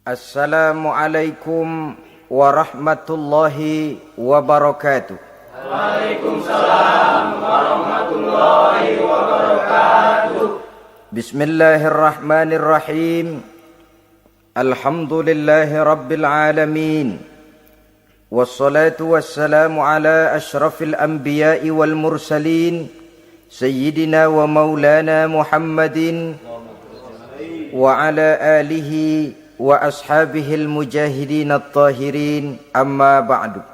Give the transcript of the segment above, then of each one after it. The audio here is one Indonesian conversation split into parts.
Assalamualaikum warahmatullahi wabarakatuh. Waalaikumsalam warahmatullahi wabarakatuh. Bismillahirrahmanirrahim. Alhamdulillahi rabbil alamin. Wassalatu wassalamu ala ashrafil anbiya'i wal mursalin, Sayyidina wa maulana Muhammadin wa ala alihi wa ashabihil mujahidin at-tahirin, amma ba'du.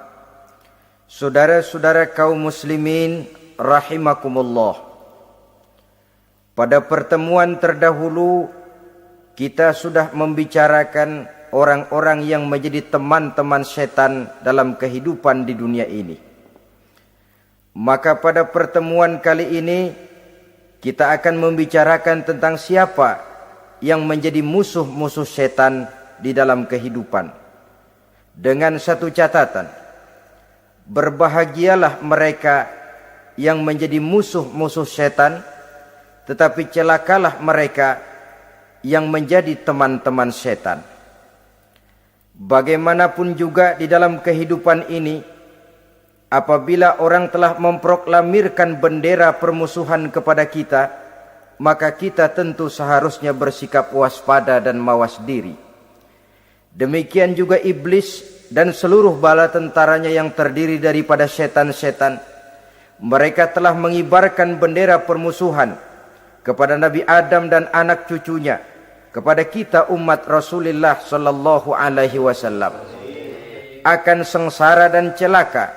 Saudara-saudara kaum muslimin rahimakumullah. Pada pertemuan terdahulu kita sudah membicarakan orang-orang yang menjadi teman-teman setan dalam kehidupan di dunia ini. Maka pada pertemuan kali ini kita akan membicarakan tentang siapa yang menjadi musuh-musuh setan di dalam kehidupan. Dengan satu catatan, berbahagialah mereka yang menjadi musuh-musuh setan, tetapi celakalah mereka yang menjadi teman-teman setan. Bagaimanapun juga di dalam kehidupan ini, apabila orang telah memproklamirkan bendera permusuhan kepada kita, maka kita tentu seharusnya bersikap waspada dan mawas diri. Demikian juga iblis dan seluruh bala tentaranya yang terdiri daripada setan-setan. Mereka telah mengibarkan bendera permusuhan kepada Nabi Adam dan anak cucunya, kepada kita umat Rasulullah sallallahu alaihi wasallam. Akan sengsara dan celaka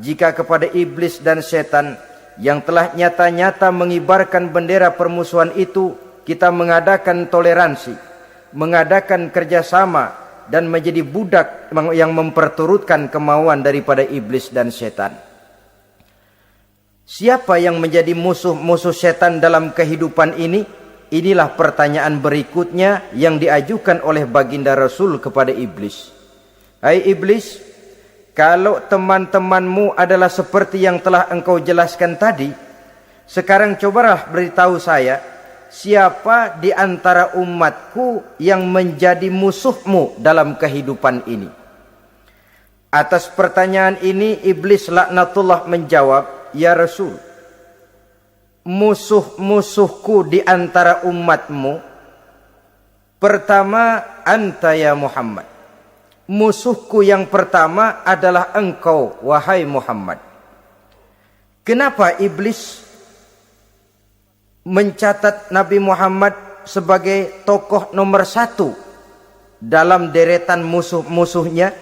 jika kepada iblis dan setan yang telah nyata-nyata mengibarkan bendera permusuhan itu kita mengadakan toleransi, mengadakan kerjasama, dan menjadi budak yang memperturutkan kemauan daripada iblis dan setan. Siapa yang menjadi musuh-musuh setan dalam kehidupan ini? Inilah pertanyaan berikutnya yang diajukan oleh baginda Rasul kepada iblis. Hai iblis, kalau teman-temanmu adalah seperti yang telah engkau jelaskan tadi, sekarang cobalah beritahu saya, siapa di antara umatku yang menjadi musuhmu dalam kehidupan ini? Atas pertanyaan ini iblis laknatullah menjawab, ya Rasul, musuh-musuhku di antara umatmu, pertama anta ya Muhammad. Musuhku yang pertama adalah engkau, wahai Muhammad. Kenapa iblis mencatat Nabi Muhammad sebagai tokoh nomor satu dalam deretan musuh-musuhnya?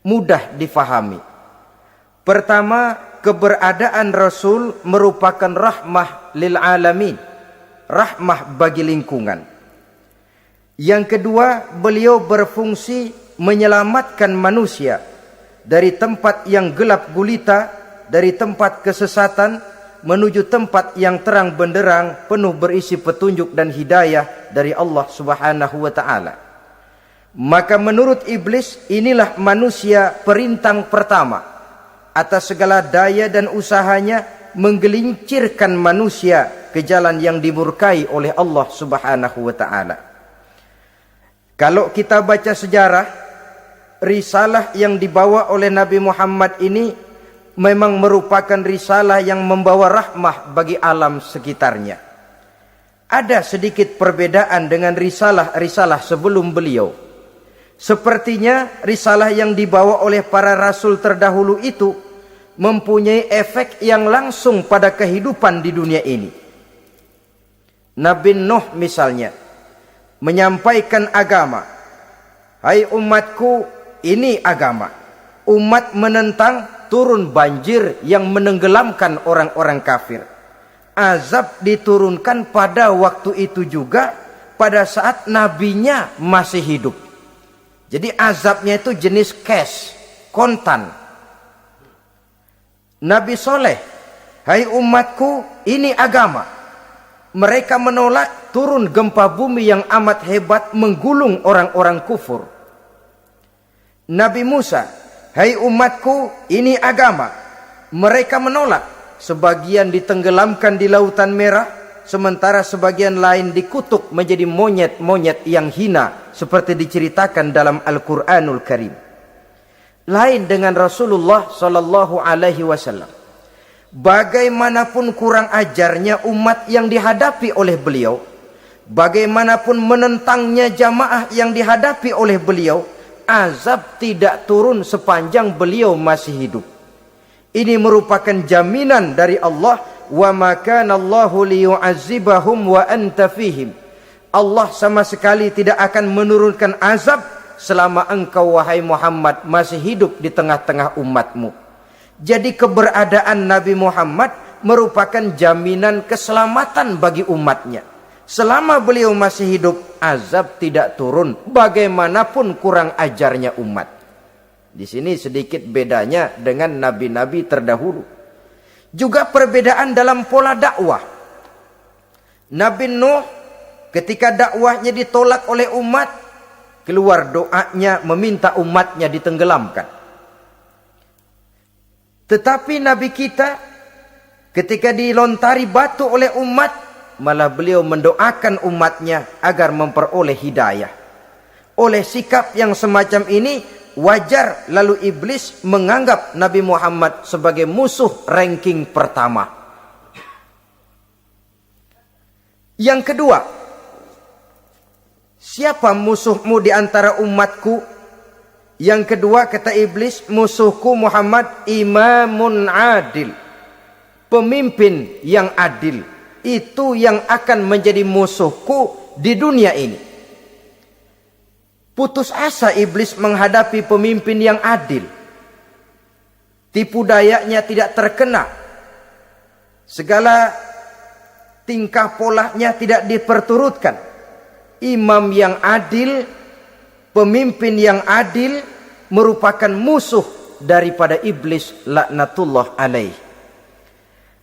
Mudah difahami. Pertama, keberadaan Rasul merupakan rahmah lil alamin, rahmah bagi lingkungan. Yang kedua, beliau berfungsi menyelamatkan manusia dari tempat yang gelap gulita, dari tempat kesesatan menuju tempat yang terang benderang penuh berisi petunjuk dan hidayah dari Allah Subhanahu wa taala. Maka menurut iblis, inilah manusia perintang pertama atas segala daya dan usahanya menggelincirkan manusia ke jalan yang dimurkai oleh Allah Subhanahu wa taala. Kalau kita baca sejarah, risalah yang dibawa oleh Nabi Muhammad ini memang merupakan risalah yang membawa rahmah bagi alam sekitarnya. Ada sedikit perbedaan dengan risalah-risalah sebelum beliau. Sepertinya risalah yang dibawa oleh para rasul terdahulu itu mempunyai efek yang langsung pada kehidupan di dunia ini. Nabi Nuh misalnya menyampaikan agama. Hai umatku, ini agama. Umat menentang, turun banjir yang menenggelamkan orang-orang kafir. Azab diturunkan pada waktu itu juga, pada saat nabinya masih hidup. Jadi azabnya itu jenis cash, kontan. Nabi Soleh, hai umatku, ini agama. Mereka menolak, turun gempa bumi yang amat hebat menggulung orang-orang kufur. Nabi Musa, hai umatku, ini agama. Mereka menolak, sebagian ditenggelamkan di Lautan Merah, sementara sebagian lain dikutuk menjadi monyet-monyet yang hina seperti diceritakan dalam Al-Qur'anul Karim. Lain dengan Rasulullah sallallahu alaihi wasallam. Bagaimanapun kurang ajarnya umat yang dihadapi oleh beliau, bagaimanapun menentangnya jamaah yang dihadapi oleh beliau, azab tidak turun sepanjang beliau masih hidup. Ini merupakan jaminan dari Allah, wa ma kana Allahu liyu'azzibahum wa anta fihim. Allah sama sekali tidak akan menurunkan azab selama engkau wahai Muhammad masih hidup di tengah-tengah umatmu. Jadi keberadaan Nabi Muhammad merupakan jaminan keselamatan bagi umatnya. Selama beliau masih hidup, azab tidak turun bagaimanapun kurang ajarnya umat. Di sini sedikit bedanya dengan nabi-nabi terdahulu. Juga perbedaan dalam pola dakwah. Nabi Nuh ketika dakwahnya ditolak oleh umat, keluar doanya meminta umatnya ditenggelamkan. Tetapi Nabi kita ketika dilontari batu oleh umat, malah beliau mendoakan umatnya agar memperoleh hidayah. Oleh sikap yang semacam ini, wajar lalu iblis menganggap Nabi Muhammad sebagai musuh ranking pertama. Yang kedua, siapa musuhmu di antara umatku? Yang kedua kata iblis, musuhku Muhammad imamun adil. Pemimpin yang adil. Itu yang akan menjadi musuhku di dunia ini. Putus asa iblis menghadapi pemimpin yang adil. Tipu dayanya tidak terkena. Segala tingkah polanya tidak diperturutkan. Imam yang adil, pemimpin yang adil merupakan musuh daripada iblis laknatullah alaih.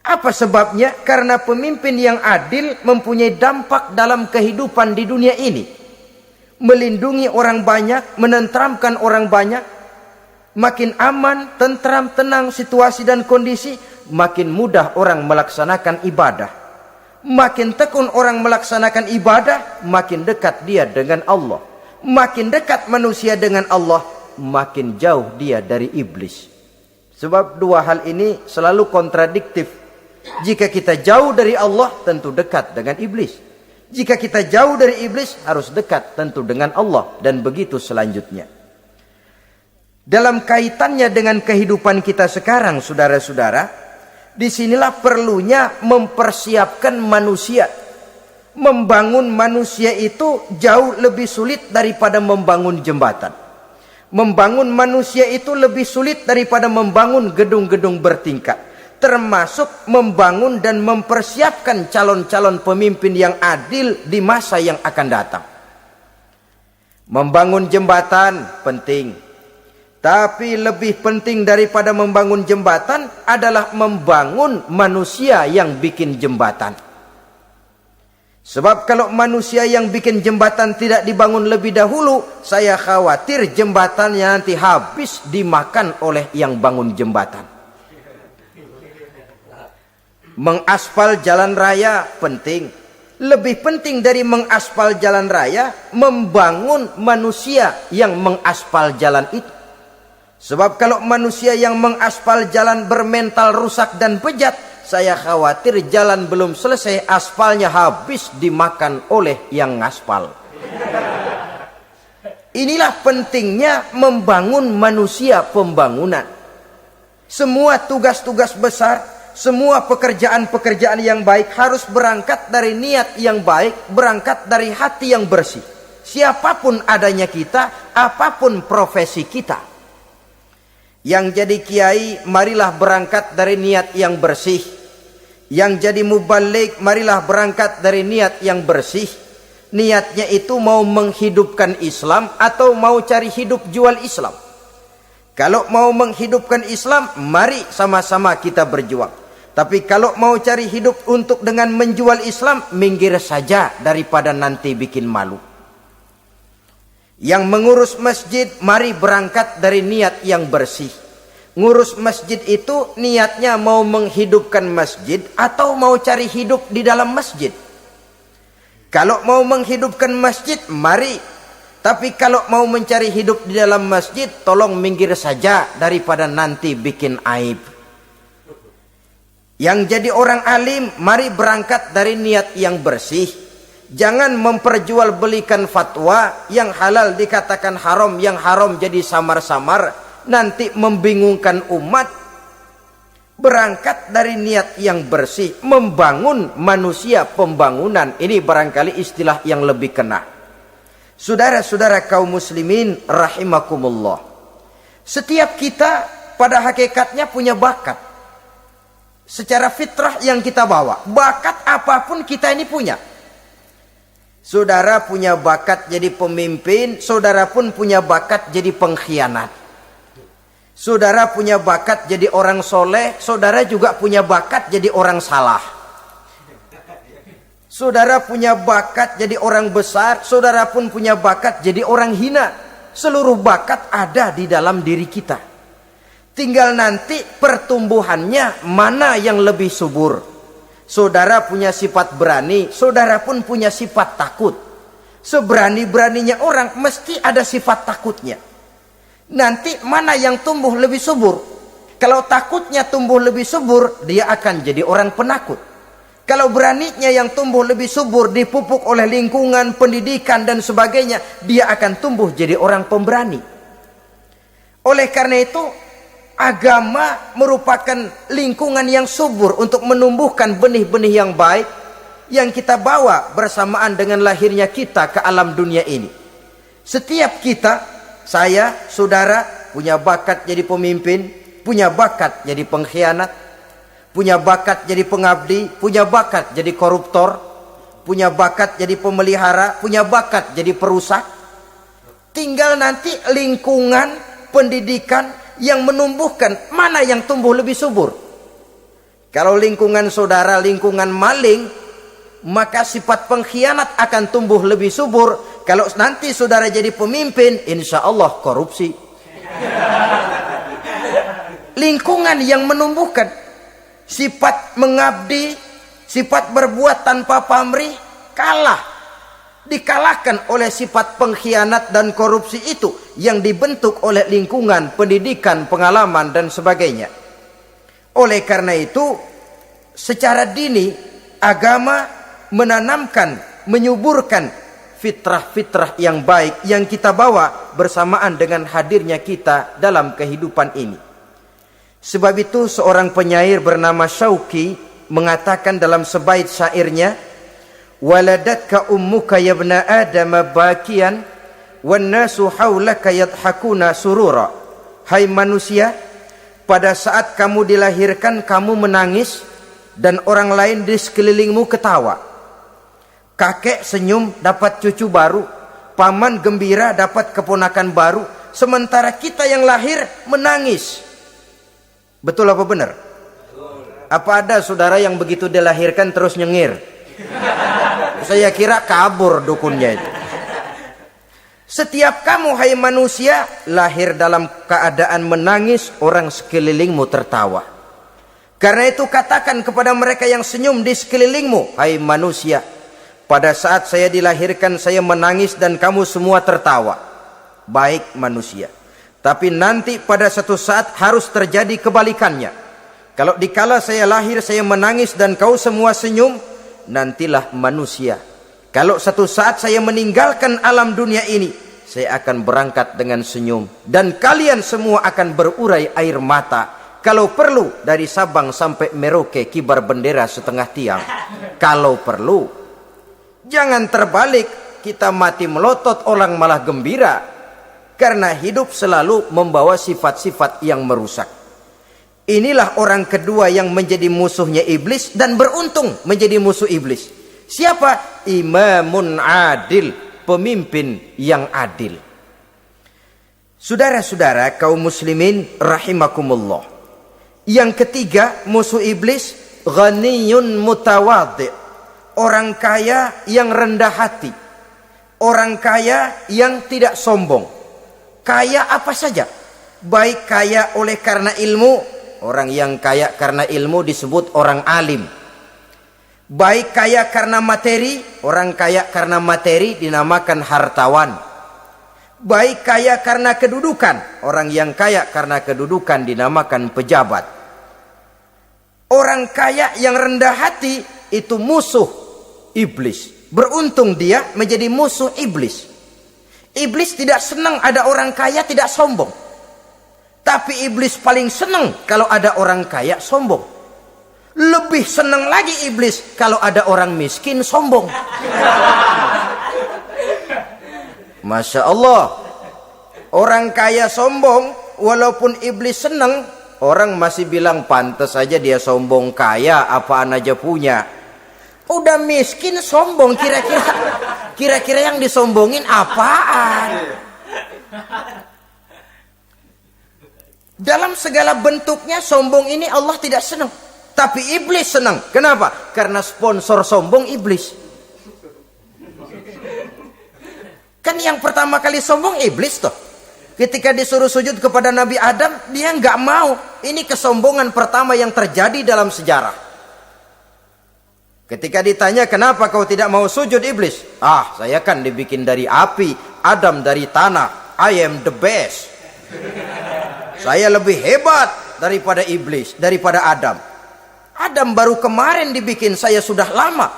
Apa sebabnya? Karena pemimpin yang adil mempunyai dampak dalam kehidupan di dunia ini. Melindungi orang banyak, menenteramkan orang banyak. Makin aman, tentram, tenang situasi dan kondisi, makin mudah orang melaksanakan ibadah. Makin tekun orang melaksanakan ibadah, makin dekat dia dengan Allah. Makin dekat manusia dengan Allah, makin jauh dia dari iblis. Sebab dua hal ini selalu kontradiktif. Jika kita jauh dari Allah, tentu dekat dengan iblis. Jika kita jauh dari iblis, harus dekat tentu dengan Allah. Dan begitu selanjutnya. Dalam kaitannya dengan kehidupan kita sekarang, saudara-saudara, disinilah perlunya mempersiapkan manusia. Membangun manusia itu jauh lebih sulit daripada membangun jembatan. Membangun manusia itu lebih sulit daripada membangun gedung-gedung bertingkat. Termasuk membangun dan mempersiapkan calon-calon pemimpin yang adil di masa yang akan datang. Membangun jembatan penting. Tapi lebih penting daripada membangun jembatan adalah membangun manusia yang bikin jembatan. Sebab kalau manusia yang bikin jembatan tidak dibangun lebih dahulu, saya khawatir jembatannya nanti habis dimakan oleh yang bangun jembatan. Mengaspal jalan raya penting. Lebih penting dari mengaspal jalan raya, membangun manusia yang mengaspal jalan itu. Sebab kalau manusia yang mengaspal jalan bermental rusak dan bejat, saya khawatir jalan belum selesai, aspalnya habis dimakan oleh yang ngaspal. Inilah pentingnya membangun manusia pembangunan. Semua tugas-tugas besar, semua pekerjaan-pekerjaan yang baik harus berangkat dari niat yang baik, berangkat dari hati yang bersih. Siapapun adanya kita, apapun profesi kita. Yang jadi kiai, marilah berangkat dari niat yang bersih. Yang jadi mubaligh, marilah berangkat dari niat yang bersih. Niatnya itu mau menghidupkan Islam atau mau cari hidup jual Islam. Kalau mau menghidupkan Islam, mari sama-sama kita berjuang. Tapi kalau mau cari hidup untuk dengan menjual Islam, minggir saja daripada nanti bikin malu. Yang mengurus masjid, mari berangkat dari niat yang bersih. Ngurus masjid itu niatnya mau menghidupkan masjid atau mau cari hidup di dalam masjid. Kalau mau menghidupkan masjid, mari. Tapi kalau mau mencari hidup di dalam masjid, tolong minggir saja daripada nanti bikin aib. Yang jadi orang alim, mari berangkat dari niat yang bersih. Jangan memperjualbelikan fatwa, yang halal dikatakan haram, yang haram jadi samar-samar, nanti membingungkan umat. Berangkat dari niat yang bersih, membangun manusia, pembangunan. Ini barangkali istilah yang lebih kena. Saudara-saudara kaum muslimin rahimakumullah, setiap kita pada hakikatnya punya bakat. Secara fitrah yang kita bawa, bakat apapun kita ini punya. Saudara punya bakat jadi pemimpin, saudara pun punya bakat jadi pengkhianat. Saudara punya bakat jadi orang soleh, saudara juga punya bakat jadi orang salah. Saudara punya bakat jadi orang besar, saudara pun punya bakat jadi orang hina. Seluruh bakat ada di dalam diri kita. Tinggal nanti pertumbuhannya mana yang lebih subur. Saudara punya sifat berani, saudara pun punya sifat takut. Seberani-beraninya orang mesti ada sifat takutnya. Nanti mana yang tumbuh lebih subur? Kalau takutnya tumbuh lebih subur, dia akan jadi orang penakut. Kalau beraninya yang tumbuh lebih subur, dipupuk oleh lingkungan, pendidikan dan sebagainya, dia akan tumbuh jadi orang pemberani. Oleh karena itu, agama merupakan lingkungan yang subur untuk menumbuhkan benih-benih yang baik yang kita bawa bersamaan dengan lahirnya kita ke alam dunia ini. Setiap kita, saya, saudara, punya bakat jadi pemimpin, punya bakat jadi pengkhianat, punya bakat jadi pengabdi, punya bakat jadi koruptor, punya bakat jadi pemelihara, punya bakat jadi perusak. Tinggal nanti lingkungan, pendidikan yang menumbuhkan mana yang tumbuh lebih subur. Kalau lingkungan saudara lingkungan maling, maka sifat pengkhianat akan tumbuh lebih subur. Kalau nanti saudara jadi pemimpin, insya Allah korupsi. Lingkungan yang menumbuhkan sifat mengabdi, sifat berbuat tanpa pamrih, dikalahkan oleh sifat pengkhianat dan korupsi itu yang dibentuk oleh lingkungan, pendidikan, pengalaman dan sebagainya. Oleh karena itu, secara dini agama menanamkan, menyuburkan fitrah-fitrah yang baik yang kita bawa bersamaan dengan hadirnya kita dalam kehidupan ini. Sebab itu seorang penyair bernama Syauqi mengatakan dalam sebaik syairnya, waladatka ummuka ya ibna adam bakian wan nasu haulaka yadhakuna surura. Hai manusia, pada saat kamu dilahirkan kamu menangis dan orang lain di sekelilingmu ketawa. Kakek senyum dapat cucu baru, paman gembira dapat keponakan baru, sementara kita yang lahir menangis. Betul apa benar? Apa ada saudara yang begitu dilahirkan terus nyengir? Saya kira kabur dukunnya itu. Setiap kamu hai manusia lahir dalam keadaan menangis, orang sekelilingmu tertawa. Karena itu katakan kepada mereka yang senyum di sekelilingmu, hai manusia, pada saat saya dilahirkan saya menangis dan kamu semua tertawa. Baik manusia. Tapi nanti pada satu saat harus terjadi kebalikannya. Kalau dikala saya lahir saya menangis dan kau semua senyum, nantilah manusia. Kalau satu saat saya meninggalkan alam dunia ini, saya akan berangkat dengan senyum. Dan kalian semua akan berurai air mata. Kalau perlu dari Sabang sampai Merauke kibar bendera setengah tiang. Kalau perlu. Jangan terbalik, kita mati melotot orang malah gembira. Karena hidup selalu membawa sifat-sifat yang merusak. Inilah orang kedua yang menjadi musuhnya iblis dan beruntung menjadi musuh iblis. Siapa? Imamun adil, pemimpin yang adil. Saudara-saudara kaum muslimin rahimakumullah. Yang ketiga musuh iblis, ghaniyun mutawadhi, orang kaya yang rendah hati, orang kaya yang tidak sombong. Kaya apa saja, baik kaya oleh karena ilmu, orang yang kaya karena ilmu disebut orang alim. Baik kaya karena materi, orang kaya karena materi dinamakan hartawan. Baik kaya karena kedudukan, orang yang kaya karena kedudukan dinamakan pejabat. Orang kaya yang rendah hati itu musuh iblis. Beruntung dia menjadi musuh iblis. Iblis tidak senang ada orang kaya tidak sombong. Tapi iblis paling senang kalau ada orang kaya sombong. Lebih senang lagi iblis kalau ada orang miskin sombong. Masya Allah. Orang kaya sombong, walaupun iblis senang, orang masih bilang pantas saja dia sombong, kaya apaan aja punya. Udah miskin sombong, kira-kira yang disombongin apaan? Dalam segala bentuknya sombong ini Allah tidak senang, tapi iblis senang. Kenapa? Karena sponsor sombong iblis. Kan yang pertama kali sombong iblis toh. Ketika disuruh sujud kepada Nabi Adam, dia nggak mau. Ini kesombongan pertama yang terjadi dalam sejarah. Ketika ditanya, kenapa kau tidak mau sujud iblis? Ah, saya kan dibikin dari api, Adam dari tanah. I am the best. Saya lebih hebat daripada iblis, daripada Adam. Adam baru kemarin dibikin, saya sudah lama.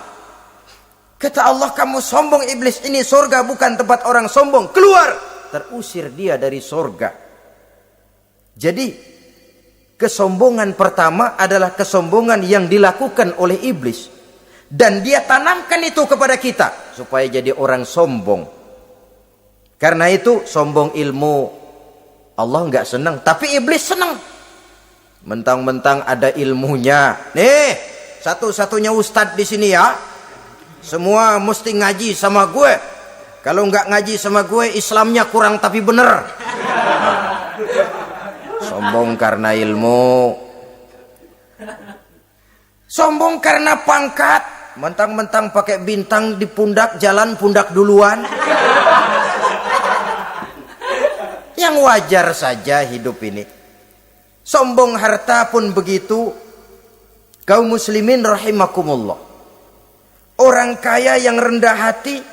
Kata Allah, kamu sombong iblis, ini surga bukan tempat orang sombong. Keluar! Terusir dia dari surga. Jadi, kesombongan pertama adalah kesombongan yang dilakukan oleh iblis. Dan dia tanamkan itu kepada kita supaya jadi orang sombong. Karena itu sombong ilmu Allah nggak senang, tapi iblis senang. Mentang-mentang ada ilmunya. Nih, satu-satunya ustadz di sini ya. Semua mesti ngaji sama gue. Kalau nggak ngaji sama gue, Islamnya kurang tapi bener. Sombong karena ilmu. Sombong karena pangkat. Mentang-mentang pakai bintang di pundak, jalan pundak duluan. Yang wajar saja hidup ini. Sombong harta pun begitu. Kaum muslimin rahimakumullah. Orang kaya yang rendah hati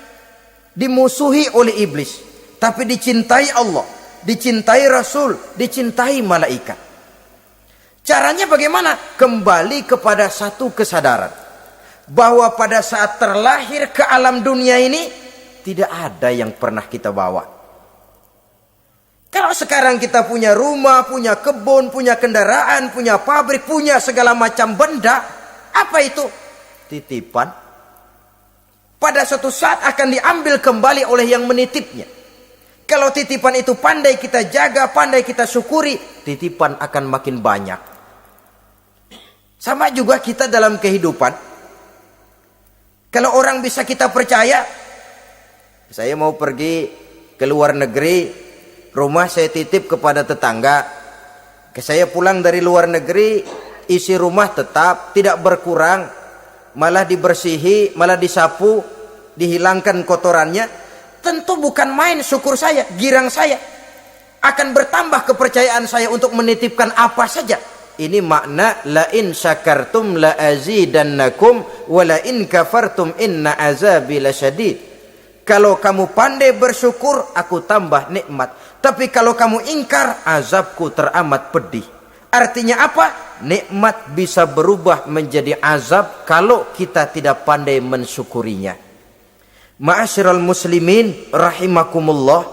dimusuhi oleh iblis, tapi dicintai Allah, dicintai Rasul, dicintai malaikat. Caranya bagaimana? Kembali kepada satu kesadaran bahwa pada saat terlahir ke alam dunia ini tidak ada yang pernah kita bawa. Kalau sekarang kita punya rumah, punya kebun, punya kendaraan, punya pabrik, punya segala macam benda, apa itu? Titipan. Pada suatu saat akan diambil kembali oleh yang menitipnya. Kalau titipan itu pandai kita jaga, pandai kita syukuri, titipan akan makin banyak. Sama juga kita dalam kehidupan. Kalau orang bisa kita percaya, saya mau pergi ke luar negeri, rumah saya titip kepada tetangga. Saya pulang dari luar negeri, isi rumah tetap tidak berkurang, malah dibersihi, malah disapu, dihilangkan kotorannya. Tentu bukan main syukur saya, girang saya. Akan bertambah kepercayaan saya untuk menitipkan apa saja. Ini makna la in syakartum la azidannakum wa la in kafartum inna azabi lasyadid. Kalau kamu pandai bersyukur, aku tambah nikmat. Tapi kalau kamu ingkar, azabku teramat pedih. Artinya apa? Nikmat bisa berubah menjadi azab kalau kita tidak pandai mensyukurinya. Ma'asyiral muslimin rahimakumullah.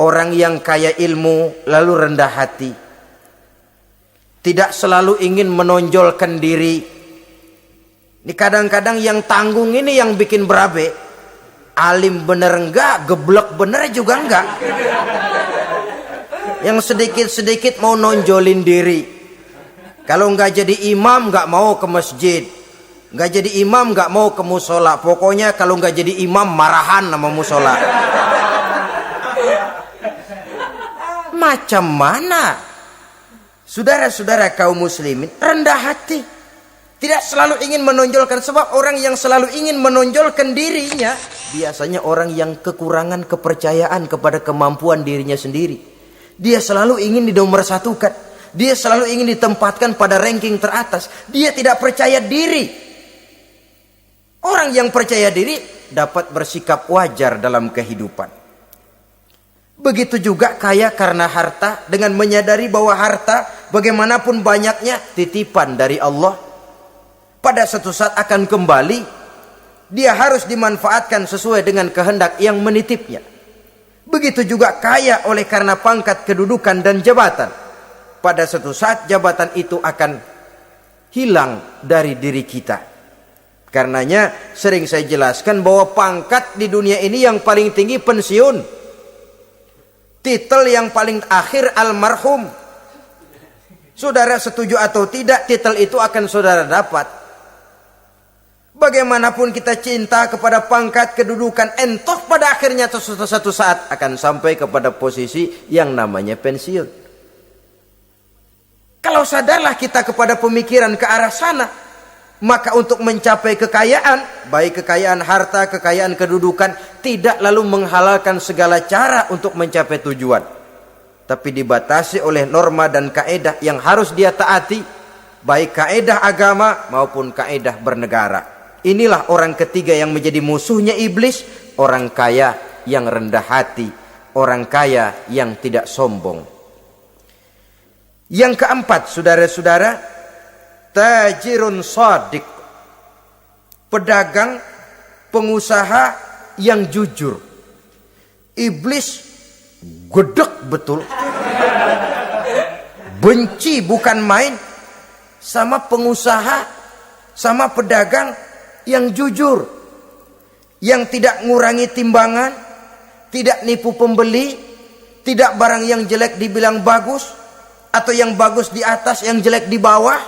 Orang yang kaya ilmu lalu rendah hati, tidak selalu ingin menonjolkan diri. Ini kadang-kadang yang tanggung ini yang bikin berabe. Alim bener enggak, geblek bener juga enggak. Yang sedikit-sedikit mau nonjolin diri. Kalau enggak jadi imam enggak mau ke masjid. Enggak jadi imam enggak mau ke musola. Pokoknya kalau enggak jadi imam marahan sama musola. Macam mana? Saudara-saudara kaum muslimin, rendah hati. Tidak selalu ingin menonjolkan, sebab orang yang selalu ingin menonjolkan dirinya biasanya orang yang kekurangan kepercayaan kepada kemampuan dirinya sendiri. Dia selalu ingin dinomorsatukan. Dia selalu ingin ditempatkan pada ranking teratas. Dia tidak percaya diri. Orang yang percaya diri dapat bersikap wajar dalam kehidupan. Begitu juga kaya karena harta, dengan menyadari bahwa harta bagaimanapun banyaknya titipan dari Allah. Pada suatu saat akan kembali. Dia harus dimanfaatkan sesuai dengan kehendak yang menitipnya. Begitu juga kaya oleh karena pangkat, kedudukan, dan jabatan. Pada suatu saat jabatan itu akan hilang dari diri kita. Karenanya sering saya jelaskan bahwa pangkat di dunia ini yang paling tinggi pensiun. Titel yang paling akhir almarhum. Saudara setuju atau tidak, titel itu akan saudara dapat. Bagaimanapun kita cinta kepada pangkat, kedudukan, entah pada akhirnya suatu saat akan sampai kepada posisi yang namanya pensiun. Kalau sadarlah kita kepada pemikiran ke arah sana, maka untuk mencapai kekayaan, baik kekayaan harta, kekayaan kedudukan, tidak lalu menghalalkan segala cara untuk mencapai tujuan, tapi dibatasi oleh norma dan kaedah yang harus dia taati, baik kaedah agama maupun kaedah bernegara. Inilah orang ketiga yang menjadi musuhnya iblis, orang kaya yang rendah hati, orang kaya yang tidak sombong. Yang keempat, saudara-saudara, tajirun shadiq, pedagang, pengusaha yang jujur. Iblis gedek betul, benci bukan main sama pengusaha, sama pedagang yang jujur, yang tidak ngurangi timbangan, tidak nipu pembeli, tidak barang yang jelek dibilang bagus, atau yang bagus di atas yang jelek di bawah,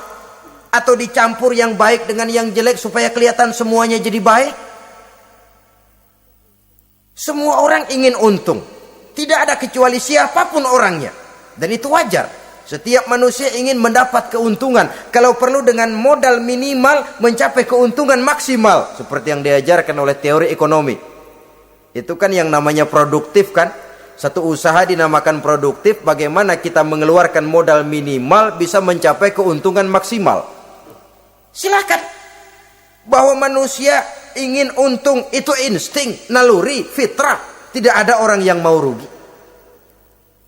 atau dicampur yang baik dengan yang jelek supaya kelihatan semuanya jadi baik. Semua orang ingin untung, tidak ada kecuali siapapun orangnya, dan itu wajar. Setiap manusia ingin mendapat keuntungan, kalau perlu dengan modal minimal mencapai keuntungan maksimal, seperti yang diajarkan oleh teori ekonomi. Itu kan yang namanya produktif kan. Satu usaha dinamakan produktif, bagaimana kita mengeluarkan modal minimal bisa mencapai keuntungan maksimal. Silakan. Bahwa manusia ingin untung itu insting, naluri, fitrah. Tidak ada orang yang mau rugi.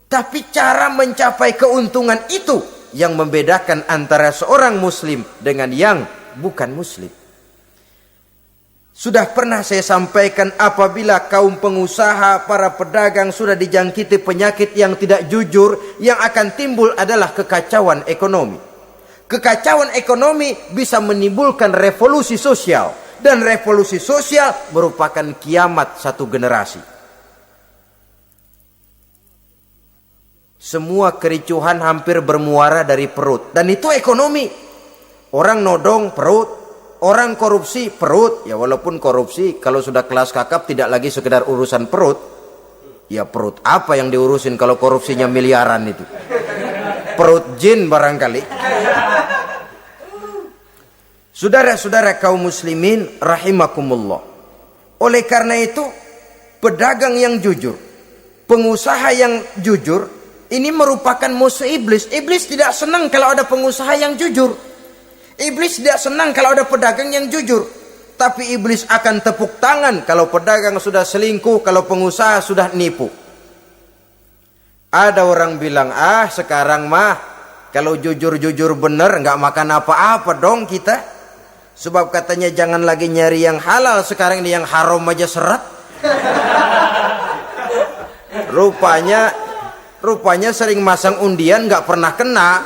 Tapi cara mencapai keuntungan itu yang membedakan antara seorang muslim dengan yang bukan muslim. Sudah pernah saya sampaikan, apabila kaum pengusaha, para pedagang sudah dijangkiti penyakit yang tidak jujur, yang akan timbul adalah kekacauan ekonomi. Kekacauan ekonomi bisa menimbulkan revolusi sosial, dan revolusi sosial merupakan kiamat satu generasi. Semua kericuhan hampir bermuara dari perut, dan itu ekonomi. Orang nodong perut, orang korupsi perut. Ya walaupun korupsi kalau sudah kelas kakap tidak lagi sekedar urusan perut. Ya perut apa yang diurusin kalau korupsinya miliaran itu? Perut jin barangkali. Saudara-saudara kaum muslimin rahimakumullah. Oleh karena itu, pedagang yang jujur, pengusaha yang jujur, ini merupakan musuh iblis. Iblis tidak senang kalau ada pengusaha yang jujur. Iblis tidak senang kalau ada pedagang yang jujur. Tapi iblis akan tepuk tangan kalau pedagang sudah selingkuh, kalau pengusaha sudah nipu. Ada orang bilang, sekarang mah kalau jujur-jujur bener nggak makan apa-apa dong kita. Sebab katanya jangan lagi nyari yang halal, sekarang ini yang haram aja seret. Rupanya sering masang undian nggak pernah kena.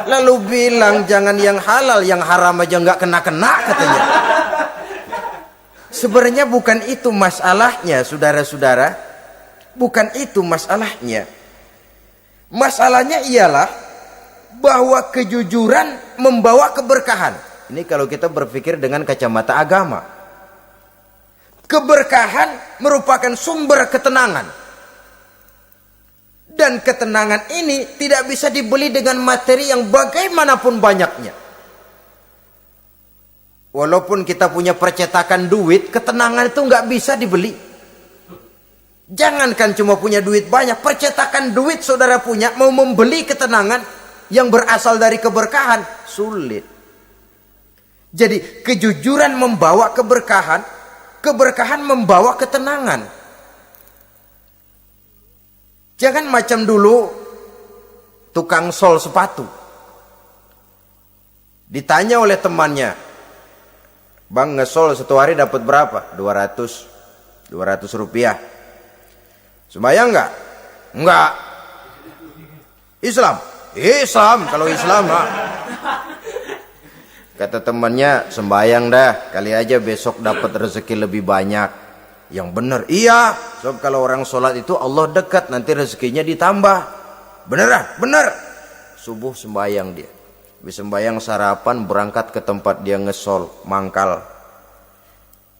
Lalu bilang jangan yang halal, yang haram aja nggak kena-kena katanya. Sebenarnya bukan itu masalahnya, saudara-saudara. Bukan itu masalahnya. Masalahnya ialah bahwa kejujuran membawa keberkahan. Ini kalau kita berpikir dengan kacamata agama. Keberkahan merupakan sumber ketenangan. Dan ketenangan ini tidak bisa dibeli dengan materi yang bagaimanapun banyaknya. Walaupun kita punya percetakan duit, ketenangan itu nggak bisa dibeli. Jangankan cuma punya duit banyak, percetakan duit saudara punya, mau membeli ketenangan yang berasal dari keberkahan, sulit. Jadi kejujuran membawa keberkahan, keberkahan membawa ketenangan. Jangan macam dulu tukang sol sepatu. Ditanya oleh temannya, "Bang, ngesol satu hari dapat berapa?" 200 rupiah. Sembayang enggak? Enggak. Islam? Islam, kalau Islam mah. Kata temannya, "Sembayang dah, kali aja besok dapat rezeki lebih banyak." Yang benar, iya. Sebab kalau orang sholat itu Allah dekat, nanti rezekinya ditambah. Beneran? Bener. Subuh sembayang dia. Habis sembayang sarapan, berangkat ke tempat dia ngesol, mangkal.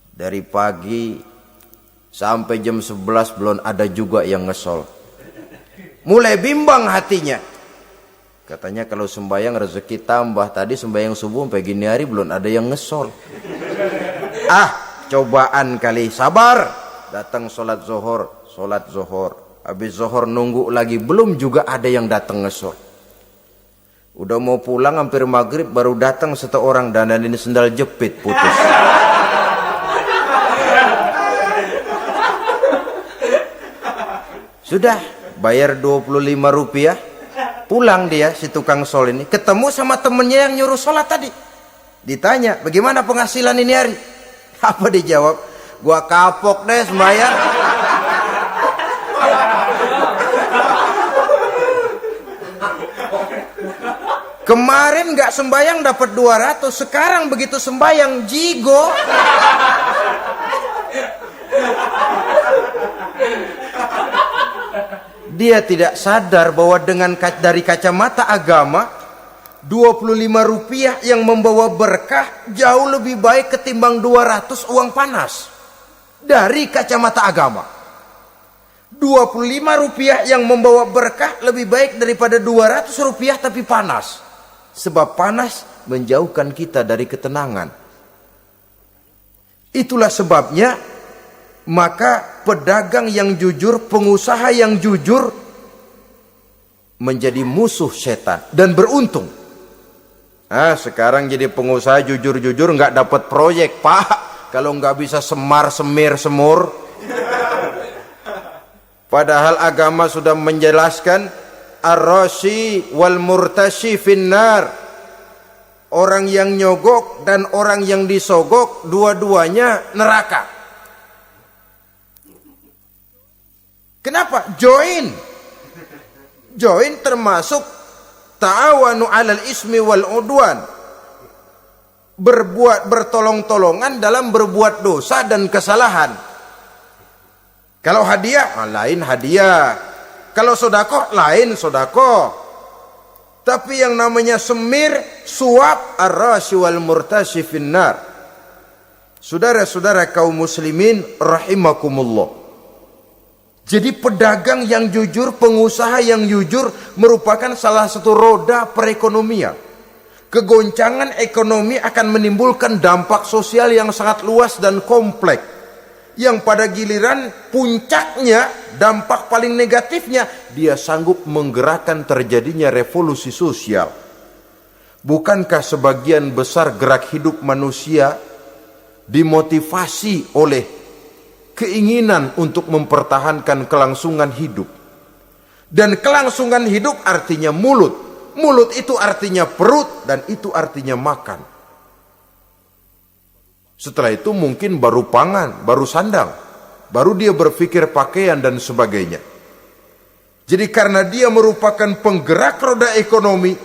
Dari pagi sampai jam 11 belum ada juga yang ngesol. Mulai bimbang hatinya. Katanya kalau sembayang rezeki tambah. Tadi sembayang subuh sampai gini hari belum ada yang ngesol. Cobaan kali, sabar. Datang sholat zohor. Habis zohor nunggu lagi, belum juga ada yang datang ngesol. Udah mau pulang hampir maghrib, baru datang satu orang, dan ini sendal jepit putus. Sudah bayar 25 rupiah, pulang dia si tukang sol ini, ketemu sama temennya yang nyuruh sholat tadi. Ditanya, "Bagaimana penghasilan ini hari?" Apa dijawab? "Gua kapok deh sembahyang." Kemarin nggak sembayang dapat 200, sekarang begitu sembayang jigo. Dia tidak sadar bahwa dengan dari kacamata agama, 25 rupiah yang membawa berkah jauh lebih baik ketimbang 200 uang panas. Dari kacamata agama, 25 rupiah yang membawa berkah lebih baik daripada 200 rupiah tapi panas. Sebab panas menjauhkan kita dari ketenangan. Itulah sebabnya, maka pedagang yang jujur, pengusaha yang jujur menjadi musuh setan dan beruntung. Sekarang jadi pengusaha jujur-jujur nggak dapat proyek, Pak. Kalau nggak bisa semar, semir, semur. Padahal agama sudah menjelaskan ar-rashi wal murtashi finnar. Orang yang nyogok dan orang yang disogok, dua-duanya neraka. Kenapa? Join termasuk ta'awanu 'alal ismi wal udwan. Bertolong-tolongan dalam berbuat dosa dan kesalahan. Kalau hadiah, lain hadiah. Kalau sedekah, lain sedekah. Tapi yang namanya semir, suap, ar-rashi wal murtashi finnar. Saudara-saudara kaum muslimin rahimakumullah. Jadi pedagang yang jujur, pengusaha yang jujur merupakan salah satu roda perekonomian. Kegoncangan ekonomi akan menimbulkan dampak sosial yang sangat luas dan kompleks. Yang pada giliran puncaknya, dampak paling negatifnya, dia sanggup menggerakkan terjadinya revolusi sosial. Bukankah sebagian besar gerak hidup manusia dimotivasi oleh keinginan untuk mempertahankan kelangsungan hidup? Dan kelangsungan hidup artinya mulut. Mulut itu artinya perut, dan itu artinya makan. Setelah itu mungkin baru pangan, baru sandang, baru dia berpikir pakaian dan sebagainya. Jadi karena dia merupakan penggerak roda ekonomi,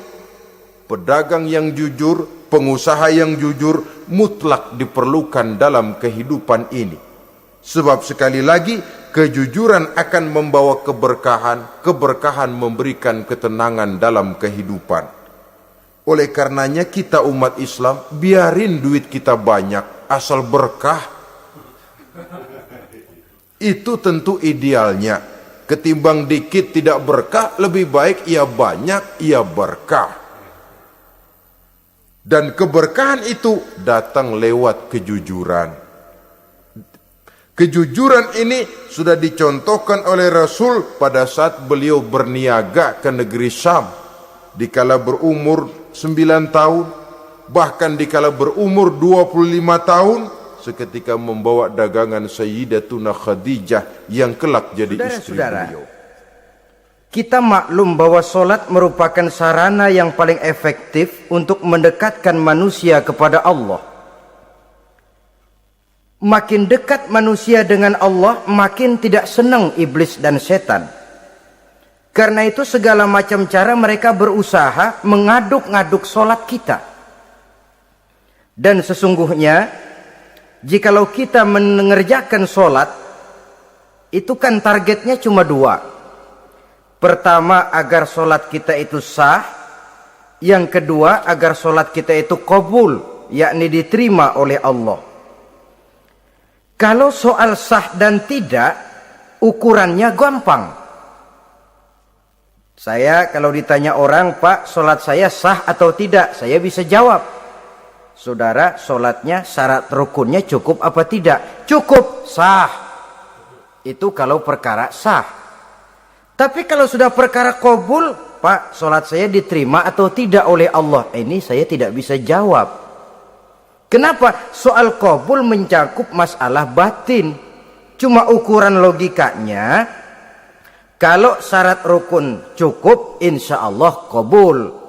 pedagang yang jujur, pengusaha yang jujur mutlak diperlukan dalam kehidupan ini. Sebab sekali lagi, kejujuran akan membawa keberkahan, keberkahan memberikan ketenangan dalam kehidupan. Oleh karenanya kita umat Islam, biarin duit kita banyak, asal berkah. Itu tentu idealnya. Ketimbang dikit tidak berkah, lebih baik ia banyak, ia berkah. Dan keberkahan itu datang lewat kejujuran. Kejujuran ini sudah dicontohkan oleh Rasul pada saat beliau berniaga ke negeri Syam dikala berumur 9 tahun, bahkan dikala berumur 25 tahun seketika membawa dagangan Sayyidatuna Khadijah yang kelak jadi istri beliau. Kita maklum bahwa solat merupakan sarana yang paling efektif untuk mendekatkan manusia kepada Allah. Makin dekat manusia dengan Allah, makin tidak senang iblis dan setan. Karena itu segala macam cara mereka berusaha mengaduk-ngaduk solat kita. Dan sesungguhnya, jikalau kita mengerjakan solat, itu kan targetnya cuma 2. Pertama, agar solat kita itu sah. Yang kedua, agar solat kita itu qabul, yakni diterima oleh Allah. Kalau soal sah dan tidak, ukurannya gampang. Saya kalau ditanya orang, Pak, solat saya sah atau tidak? Saya bisa jawab. Saudara, solatnya syarat rukunnya cukup apa tidak? Cukup, sah. Itu kalau perkara sah. Tapi kalau sudah perkara qabul, Pak, solat saya diterima atau tidak oleh Allah? Ini saya tidak bisa jawab. Kenapa? Soal qabul mencakup masalah batin. Cuma ukuran logikanya, kalau syarat rukun cukup, insya Allah qabul.